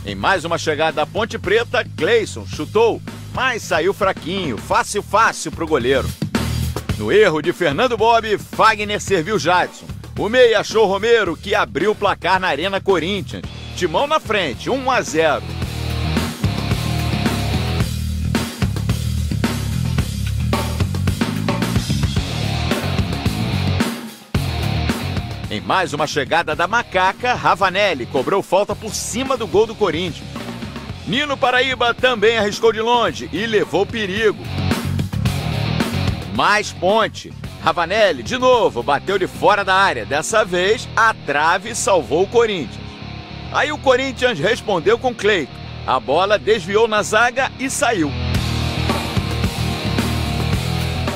Em mais uma chegada da Ponte Preta, Cleison chutou, mas saiu fraquinho, fácil pro goleiro. No erro de Fernando Bob, Fagner serviu Jadson. O meia achou Romero, que abriu o placar na Arena Corinthians. Timão na frente, 1-0. Em mais uma chegada da Macaca, Ravanelli cobrou falta por cima do gol do Corinthians. Nino Paraíba também arriscou de longe e levou perigo. Mais Ponte. Ravanelli, de novo, bateu de fora da área. Dessa vez, a trave salvou o Corinthians. Aí o Corinthians respondeu com Cleiton. A bola desviou na zaga e saiu.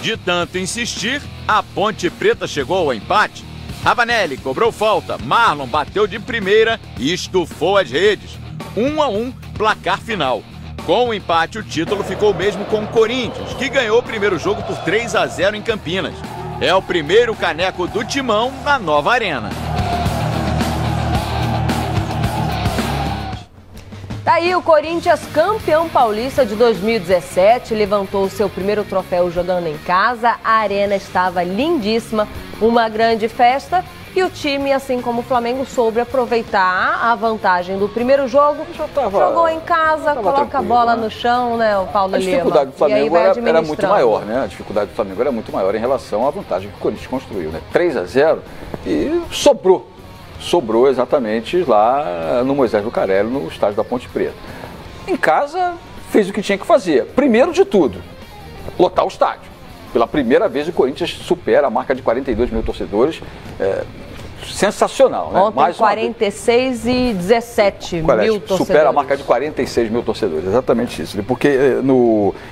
De tanto insistir, a Ponte Preta chegou ao empate. Ravanelli cobrou falta, Marlon bateu de primeira e estufou as redes. 1-1, placar final. Com o empate, o título ficou mesmo com o Corinthians, que ganhou o primeiro jogo por 3-0 em Campinas. É o primeiro caneco do Timão na nova arena. Daí o Corinthians, campeão paulista de 2017, levantou o seu primeiro troféu jogando em casa. A arena estava lindíssima, uma grande festa. E o time, assim como o Flamengo, soube aproveitar a vantagem do primeiro jogo. Jogou em casa, coloca a bola no chão, né, o Paulo Lima. A dificuldade do Flamengo era muito maior, né? A dificuldade do Flamengo era muito maior em relação à vantagem que o Corinthians construiu, né? 3-0 e sobrou exatamente lá no Moisés Lucarelli, no estádio da Ponte Preta. Em casa, fez o que tinha que fazer. Primeiro de tudo, lotar o estádio. Pela primeira vez, o Corinthians supera a marca de 42 mil torcedores. Sensacional, né? Ontem, mais 46 e 17 mil torcedores. Supera a marca de 46 mil torcedores, exatamente isso. Porque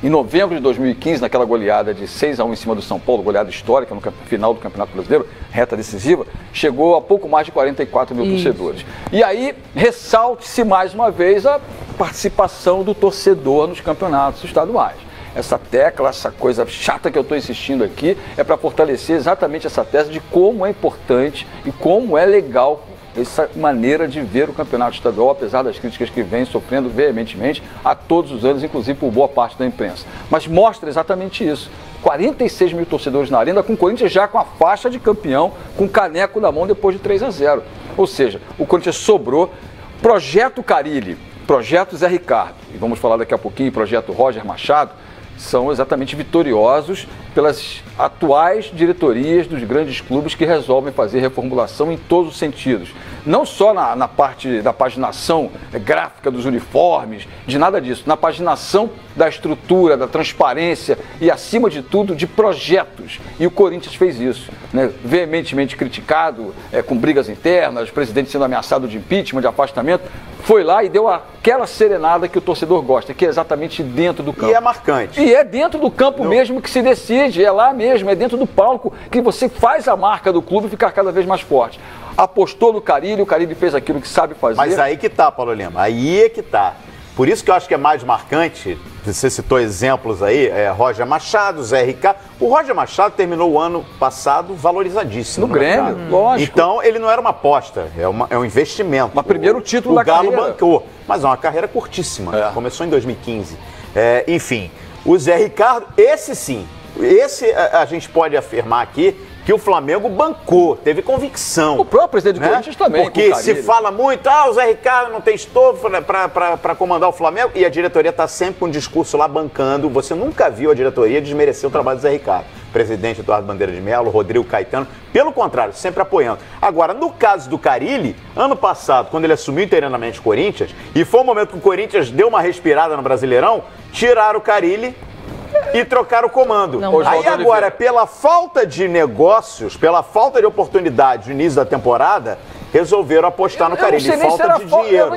em novembro de 2015, naquela goleada de 6-1 em cima do São Paulo, goleada histórica no final do Campeonato Brasileiro, reta decisiva, chegou a pouco mais de 44 mil torcedores. E aí, ressalte-se mais uma vez a participação do torcedor nos campeonatos estaduais. Essa tecla, essa coisa chata que eu estou insistindo aqui, é para fortalecer exatamente essa tese de como é importante e como é legal essa maneira de ver o campeonato estadual, apesar das críticas que vem sofrendo veementemente a todos os anos, inclusive por boa parte da imprensa. Mas mostra exatamente isso. 46 mil torcedores na arena, com o Corinthians já com a faixa de campeão, com o caneco na mão depois de 3-0. Ou seja, o Corinthians sobrou. Projeto Carille, projeto Zé Ricardo, e vamos falar daqui a pouquinho, projeto Roger Machado, são exatamente vitoriosos pelas atuais diretorias dos grandes clubes que resolvem fazer reformulação em todos os sentidos. Não só na parte da paginação gráfica dos uniformes, de nada disso, na paginação da estrutura, da transparência e, acima de tudo, de projetos. E o Corinthians fez isso, né? Veementemente criticado, com brigas internas, o presidente sendo ameaçado de impeachment, de afastamento, foi lá e deu aquela serenada que o torcedor gosta, que é exatamente dentro do campo. E é marcante. E é dentro do campo mesmo que se decide, é lá mesmo, é dentro do palco que você faz a marca do clube ficar cada vez mais forte. Apostou no Carille, o Carille fez aquilo que sabe fazer. Mas aí que tá, Paulo Lima, aí é que tá. Por isso que eu acho que é mais marcante, você citou exemplos aí, Roger Machado, Zé Ricardo. O Roger Machado terminou o ano passado valorizadíssimo. No Grêmio, lógico. Então, ele não era uma aposta, é um investimento. Mas primeiro título da carreira. O Galo carreira. bancou, mas é uma carreira curtíssima. Começou em 2015. Enfim, o Zé Ricardo, esse sim, a gente pode afirmar aqui, que o Flamengo bancou, teve convicção. O próprio presidente do Corinthians também. Porque se fala muito, o Zé Ricardo não tem estofo para comandar o Flamengo, e a diretoria está sempre com um discurso lá bancando. Você nunca viu a diretoria desmerecer o trabalho do Zé Ricardo. Presidente Eduardo Bandeira de Mello, Rodrigo Caetano, pelo contrário, sempre apoiando. Agora, no caso do Carille, ano passado, quando ele assumiu inteiramente o Corinthians, e foi o momento que o Corinthians deu uma respirada no Brasileirão, tiraram o Carille e trocar o comando. Aí agora, pela falta de negócios, pela falta de oportunidade no início da temporada, resolveram apostar no Carille. Falta de dinheiro.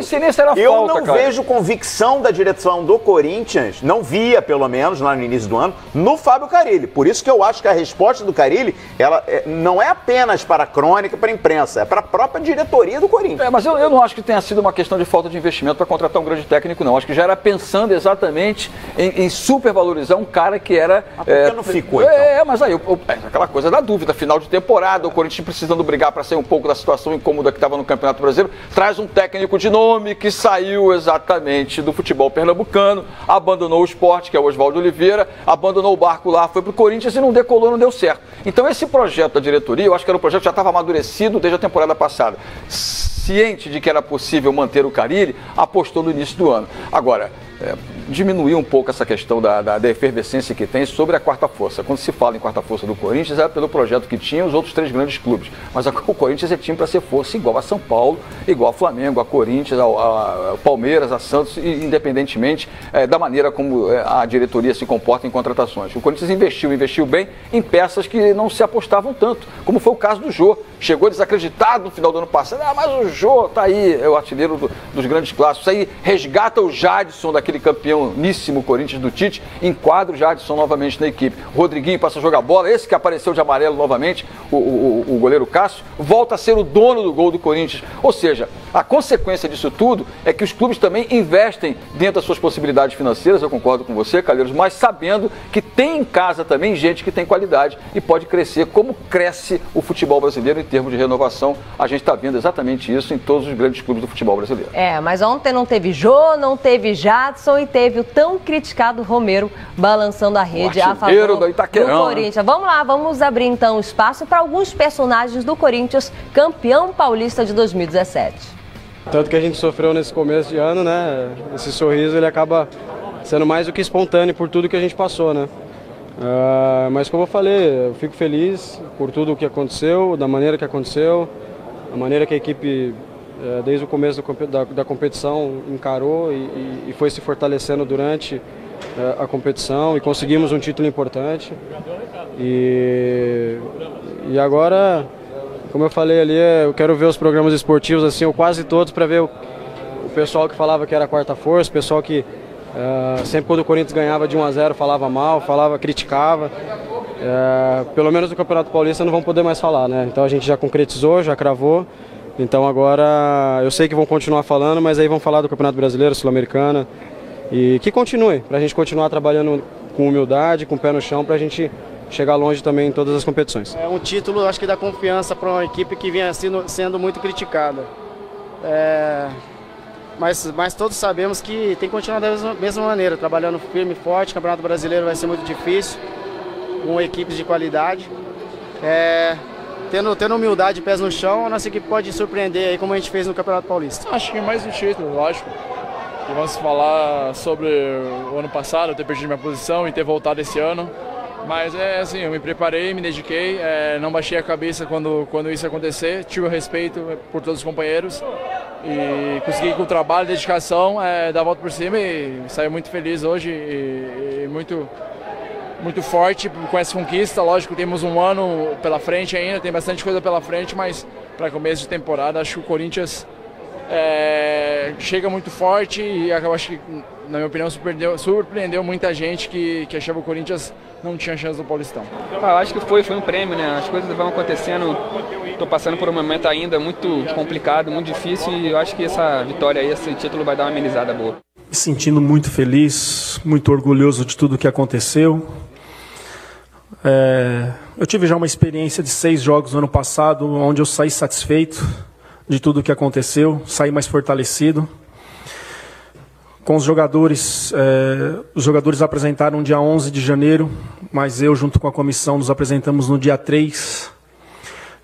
Eu não vejo convicção da direção do Corinthians, não via, pelo menos, lá no início do ano, no Fábio Carille. Por isso que eu acho que a resposta do Carille, ela não é apenas para a crônica, para a imprensa, é para a própria diretoria do Corinthians. Mas eu não acho que tenha sido uma questão de falta de investimento para contratar um grande técnico, não. Acho que já era pensando exatamente em supervalorizar um cara que era... Por que não ficou, então? Mas aí, aquela coisa da dúvida, final de temporada, o Corinthians precisando brigar para sair um pouco da situação incômoda segunda que estava no Campeonato Brasileiro, traz um técnico de nome que saiu exatamente do futebol pernambucano, abandonou o esporte, que é o Oswaldo Oliveira, abandonou o barco lá, foi para o Corinthians e não decolou, não deu certo. Então esse projeto da diretoria, eu acho que era um projeto que já estava amadurecido desde a temporada passada. Ciente de que era possível manter o Carille, apostou no início do ano. Agora, diminuiu um pouco essa questão da efervescência que tem sobre a quarta força. Quando se fala em quarta força do Corinthians, é pelo projeto que tinha os outros 3 grandes clubes. Mas o Corinthians é time para ser força igual a São Paulo, igual a Flamengo, a Corinthians, a Palmeiras, a Santos, independentemente da maneira como a diretoria se comporta em contratações. O Corinthians investiu bem em peças que não se apostavam tanto, como foi o caso do Jô. Chegou desacreditado no final do ano passado. Mas o Jô tá aí, é o artilheiro dos grandes clássicos. Aí resgata o Jadson, daquele campeoníssimo Corinthians do Tite, enquadra o Jadson novamente na equipe. O Rodriguinho passa a jogar bola, esse que apareceu de amarelo novamente, o goleiro Cássio, volta a ser o dono do gol do Corinthians. Ou seja, a consequência disso tudo é que os clubes também investem dentro das suas possibilidades financeiras, eu concordo com você, Calheiros, mas sabendo que tem em casa também gente que tem qualidade e pode crescer, como cresce o futebol brasileiro em termos de renovação. A gente está vendo exatamente isso em todos os grandes clubes do futebol brasileiro. Mas ontem não teve Jô, não teve Jadson e teve o tão criticado Romero balançando a rede a favor do Corinthians. Vamos lá, vamos abrir então espaço para alguns personagens do Corinthians, campeão paulista de 2017. Tanto que a gente sofreu nesse começo de ano, né? Esse sorriso ele acaba sendo mais do que espontâneo por tudo que a gente passou, né? Mas como eu falei, eu fico feliz por tudo o que aconteceu, da maneira que aconteceu, a maneira que a equipe, desde o começo da competição, encarou e foi se fortalecendo durante a competição e conseguimos um título importante. E agora, como eu falei ali, eu quero ver os programas esportivos, assim, ou quase todos, para ver o pessoal que falava que era a quarta força, o pessoal que sempre quando o Corinthians ganhava de 1-0 falava mal, criticava. Pelo menos no Campeonato Paulista não vão poder mais falar, né? Então a gente já concretizou, já cravou. Então agora eu sei que vão continuar falando, mas aí vão falar do Campeonato Brasileiro, Sul-Americana. E que continue, para a gente continuar trabalhando com humildade, com o pé no chão, para a gente chegar longe também em todas as competições. É um título, acho que dá confiança para uma equipe que vinha sendo muito criticada. Mas todos sabemos que tem que continuar da mesma maneira, trabalhando firme e forte. O Campeonato Brasileiro vai ser muito difícil, com equipes de qualidade. Tendo humildade e pés no chão, a nossa equipe pode surpreender aí, como a gente fez no Campeonato Paulista. Acho que mais um título, lógico. E vamos falar sobre o ano passado, eu ter perdido minha posição e ter voltado esse ano. Mas assim, eu me preparei, me dediquei, não baixei a cabeça quando isso acontecer, tive o respeito por todos os companheiros e consegui com o trabalho, dedicação, dar a volta por cima e saí muito feliz hoje e muito forte com essa conquista. Lógico, temos um ano pela frente ainda, tem bastante coisa pela frente, mas para começo de temporada acho que o Corinthians chega muito forte e eu acho que, na minha opinião, surpreendeu muita gente que achava que o Corinthians não tinha chance do Paulistão. Eu acho que foi um prêmio, né? As coisas vão acontecendo, estou passando por um momento ainda muito complicado, muito difícil e eu acho que essa vitória aí, esse título vai dar uma amenizada boa. Me sentindo muito feliz, muito orgulhoso de tudo que aconteceu. Eu tive já uma experiência de 6 jogos no ano passado, onde eu saí satisfeito de tudo que aconteceu, saí mais fortalecido. Com os jogadores apresentaram no dia 11 de janeiro, mas eu, junto com a comissão, nos apresentamos no dia 3.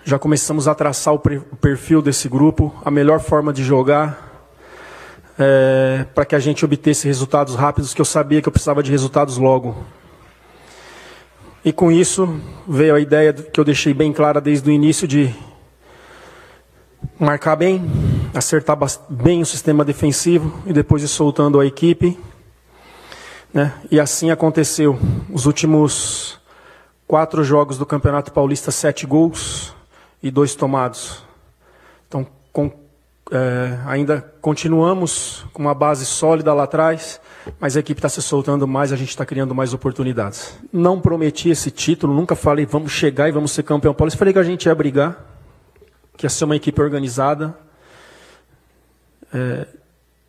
Já começamos a traçar o perfil desse grupo, a melhor forma de jogar, para que a gente obtesse resultados rápidos, que eu sabia que eu precisava de resultados logo. E com isso veio a ideia que eu deixei bem clara desde o início de marcar bem, acertar bem o sistema defensivo e depois ir soltando a equipe, né? E assim aconteceu. Os últimos 4 jogos do Campeonato Paulista, 7 gols e 2 tomados. Então ainda continuamos com uma base sólida lá atrás, mas a equipe está se soltando mais, a gente está criando mais oportunidades. Não prometi esse título, nunca falei vamos chegar e vamos ser campeão paulista. Falei que a gente ia brigar, que ia ser uma equipe organizada.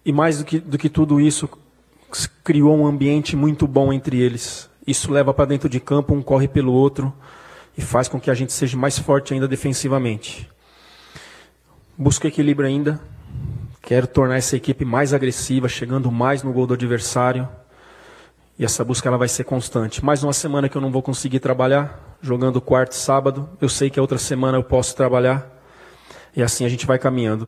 E mais do que tudo isso, criou um ambiente muito bom entre eles. Isso leva para dentro de campo, um corre pelo outro, e faz com que a gente seja mais forte ainda defensivamente. busco equilíbrio ainda. Quero tornar essa equipe mais agressiva, chegando mais no gol do adversário. E essa busca ela vai ser constante. Mais uma semana que eu não vou conseguir trabalhar, jogando quarto e sábado. Eu sei que a outra semana eu posso trabalhar. E assim a gente vai caminhando.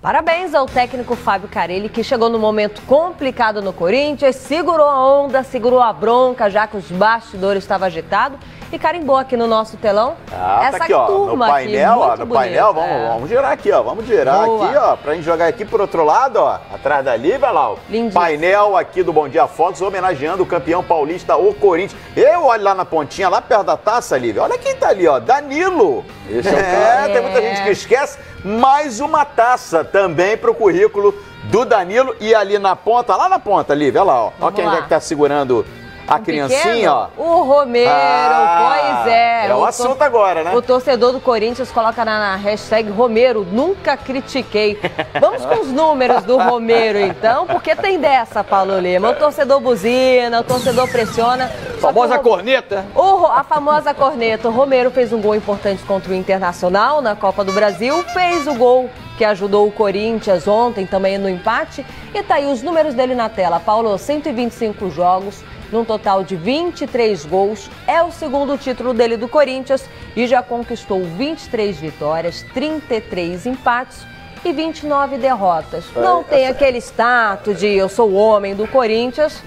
Parabéns ao técnico Fábio Carelli, que chegou no momento complicado no Corinthians, segurou a onda, segurou a bronca, já que os bastidores estavam agitados, e carimbou aqui no nosso telão essa tá aqui, ó, turma no painel, aqui, ó, no painel, vamos girar aqui, ó, vamos girar Boa. aqui, ó, pra gente jogar aqui pro outro lado, ó, atrás da Lívia, lá, ó. Lindíssimo. Painel aqui do Bom Dia Fox, homenageando o campeão paulista, o Corinthians. Eu olho lá na pontinha, lá perto da taça, Lívia, olha quem tá ali, ó, Danilo. Esse é o cara. Tem muita gente que esquece. Mais uma taça também pro currículo do Danilo. E ali na ponta, lá na ponta, Lívia, olha lá, ó. Olha quem é que tá segurando a criancinha, pequeno, ó. O Romero, pois é. É o assunto agora, né? O torcedor do Corinthians coloca na hashtag Romero, nunca critiquei. Vamos com os números do Romero, então, porque tem dessa, Paulo Lima. O torcedor buzina, o torcedor pressiona. Famosa corneta. A famosa corneta. O Romero fez um gol importante contra o Internacional na Copa do Brasil, fez o gol que ajudou o Corinthians ontem também no empate. E tá aí os números dele na tela. Paulo, 125 jogos, num total de 23 gols. É o segundo título dele do Corinthians e já conquistou 23 vitórias, 33 empates e 29 derrotas. Não tem aquele status de eu sou o homem do Corinthians,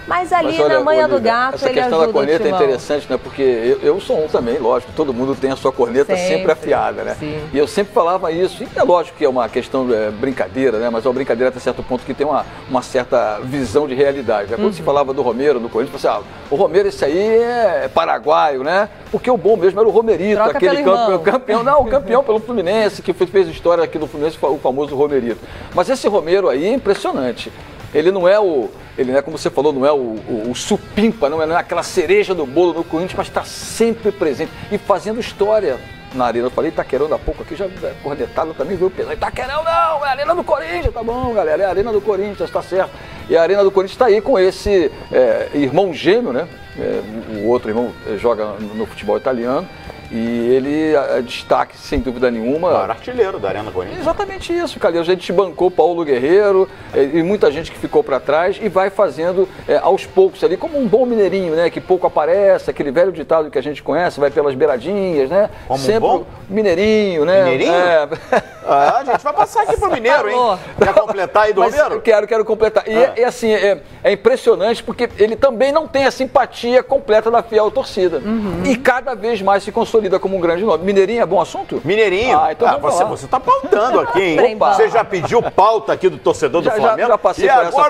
mas ali olha, na manha do Olívia, gato essa ele questão ajuda da corneta o timão. é interessante, né? Porque eu sou um também, lógico, todo mundo tem a sua corneta sempre afiada, né? Sim. E eu sempre falava isso, e é lógico que é uma questão brincadeira, né? Mas é uma brincadeira até certo ponto que tem uma certa visão de realidade, né? Quando se falava do Romero, no Corinthians, você falava, o Romero esse aí é paraguaio, né? Porque o bom mesmo era o Romerito, Troca aquele pelo campeão pelo Fluminense, que fez história aqui no Fluminense, o famoso Romerito. Mas esse Romero aí é impressionante. Ele não é como você falou, não é o supimpa, não é aquela cereja do bolo no Corinthians, mas está sempre presente e fazendo história na arena. Eu falei Itaquerão há pouco aqui, já cornetado também, viu? Itaquerão não, é a arena do Corinthians, tá bom, galera, é a arena do Corinthians, tá certo. E a arena do Corinthians está aí com esse irmão gêmeo, né? O outro irmão joga no futebol italiano. E ele destaque, sem dúvida nenhuma. Claro, artilheiro da Arena Corinthians. Exatamente isso, cara. A gente bancou Paulo Guerreiro e muita gente que ficou para trás e vai fazendo aos poucos ali, como um bom mineirinho, né? Que pouco aparece, aquele velho ditado que a gente conhece, vai pelas beiradinhas, né? Como sempre um bom? Mineirinho, né? Mineirinho? A gente vai passar aqui pro Mineiro, hein? Quer completar aí do Romero? Quero completar. E assim, é impressionante porque ele também não tem a simpatia completa da fiel torcida. E cada vez mais se consolida como um grande nome. Mineirinho é bom assunto? Mineirinho? Então você tá pautando aqui, hein? Opa. Você já pediu pauta aqui do torcedor do Flamengo? Já passei e por agora essa